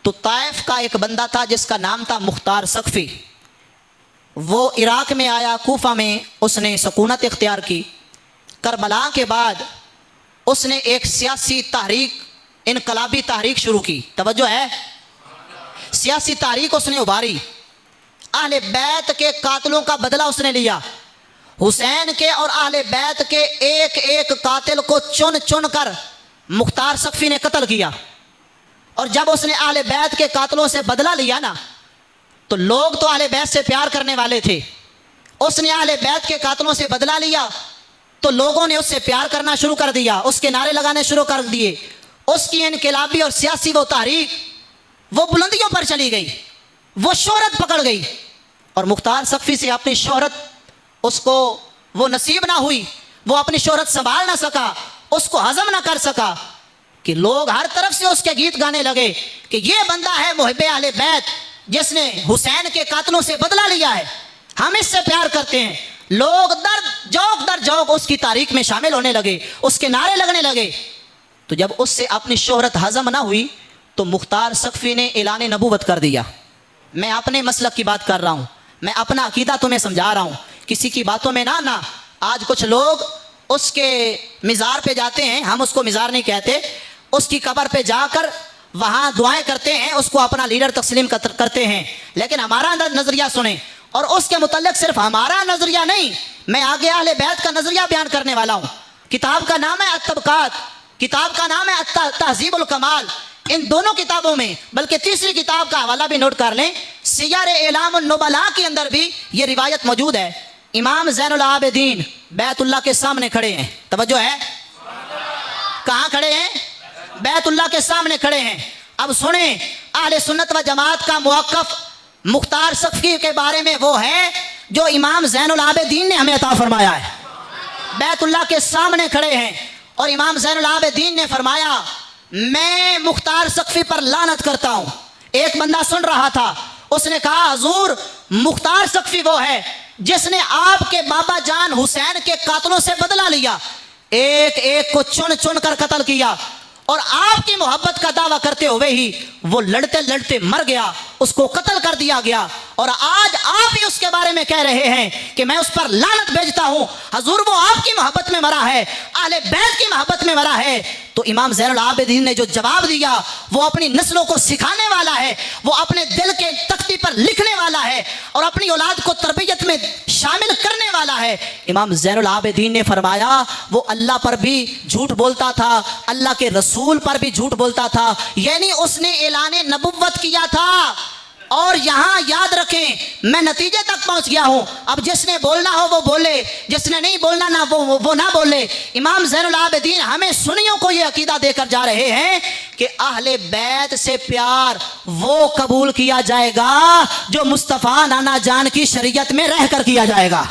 तो ताइफ का एक बंदा था जिसका नाम था मुख्तार सकफ़ी। वो इराक़ में आया, कूफा में उसने सकूनत इख्तियार की। करबला के बाद उसने एक सियासी तहरीक, इनकलाबी तहरीक शुरू की। तवज्जो है, सियासी तहरीक उसने उभारी। अहले बैत के कातिलों का बदला उसने लिया। हुसैन के और अहले बैत के एक एक कातिल को चुन चुन कर मुख्तार सकफ़ी ने कत्ल किया। और जब उसने अहले बैत के कातिलों से बदला लिया ना, तो लोग तो अहले बैत से प्यार करने वाले थे। उसने अहले बैत के कातिलों से बदला लिया तो लोगों ने उससे प्यार करना शुरू कर दिया, उसके नारे लगाने शुरू कर दिए। उसकी इनकलाबी और सियासी वो तारीख वो बुलंदियों पर चली गई, वो शोहरत पकड़ गई। और मुख्तार सकफ़ी से अपनी शोहरत उसको वो नसीब ना हुई, वो अपनी शोहरत संभाल ना सका, उसको हजम ना कर सका कि लोग हर तरफ से उसके गीत गाने लगे कि ये बंदा है मुहिब्बे अहले बैत, जिसने हुसैन के कातिलों से बदला लिया है, हम इससे प्यार करते हैं। लोग दर जौक उसकी तारीख में शामिल होने लगे, उसके नारे लगने लगे। तो जब उससे अपनी शोहरत हजम ना हुई तो मुख्तार सकफ़ी ने ऐलान नबूवत कर दिया। मैं अपने मसलक की बात कर रहा हूँ, मैं अपना अकीदा तुम्हें समझा रहा हूँ, किसी की बातों में ना। आज कुछ लोग उसके मिज़ार पे जाते हैं, हम उसको मिज़ार नहीं कहते, उसकी कब्र पे जाकर वहाँ दुआएं करते हैं, उसको अपना लीडर तस्लीम करते हैं। लेकिन हमारा नज़रिया सुने, और उसके मुतल्लिक़ सिर्फ हमारा नज़रिया नहीं, मैं आगे अहले बैत का नज़रिया बयान करने वाला हूँ। किताब का नाम है अत-तबक़ात, किताब का नाम है तहज़ीबुल कमाल। इन दोनों किताबों में, बल्कि तीसरी किताब का हवाला भी नोट कर लें, सियर-ए-आलम नुबला के अंदर भी ये रिवायत मौजूद है। इमाम ज़ैनुल आबिदीन बैतुल्लाह के सामने खड़े हैं। तवज्जो है, कहाँ खड़े हैं? बैतुल्लाह के सामने खड़े हैं। अब सुने, अहले सुन्नत व जमात का मुवक्किफ़ मुख्तार सकफ़ी के बारे में वो है जो इमाम ज़ैनुल आबिदीन ने हमें अता फरमाया है। बैतुल्लाह के सामने खड़े हैं और इमाम ज़ैनुल आबिदीन ने फरमाया, मैं मुख्तार सकफ़ी पर लानत करता हूँ। एक बंदा सुन रहा था, उसने कहा, हुज़ूर, मुख्तार सकफ़ी वो है जिसने आपके बाबा जान हुसैन के कातिलों से बदला लिया, एक एक को चुन चुन कर कत्ल किया, और आपकी मोहब्बत का दावा करते हुए ही वो लड़ते लड़ते मर गया, उसको कत्ल कर दिया गया। और आज आप ही उसके बारे में कह रहे हैं कि मैं उस पर लानत भेजता हूं। हुजूर, वो आपकी मोहब्बत में मरा है, अहले बैत की मोहब्बत में मरा है। तो इमाम ज़ैनुल आबिदीन ने जो जवाब दिया वो अपनी नस्लों को सिखाने वाला है, वो अपने दिल के तख्ती पर लिखने वाला है और अपनी औलाद को तरबियत में शामिल करने वाला है। इमाम ज़ैनुल आबिदीन ने फरमाया, वो अल्लाह पर भी झूठ बोलता था, अल्लाह के रसूल पर भी झूठ बोलता था, यानी उसने ऐलान नबुव्वत किया था। और यहाँ याद रखें, मैं नतीजे तक पहुँच गया हूँ। अब जिसने बोलना हो वो बोले, जिसने नहीं बोलना ना वो ना बोले। इमाम ज़ैनुल आबिदीन हमें सुन्नियों को ये अकीदा देकर जा रहे हैं कि अहले बैत से प्यार वो कबूल किया जाएगा जो मुस्तफ़ा नाना जान की शरीयत में रहकर किया जाएगा।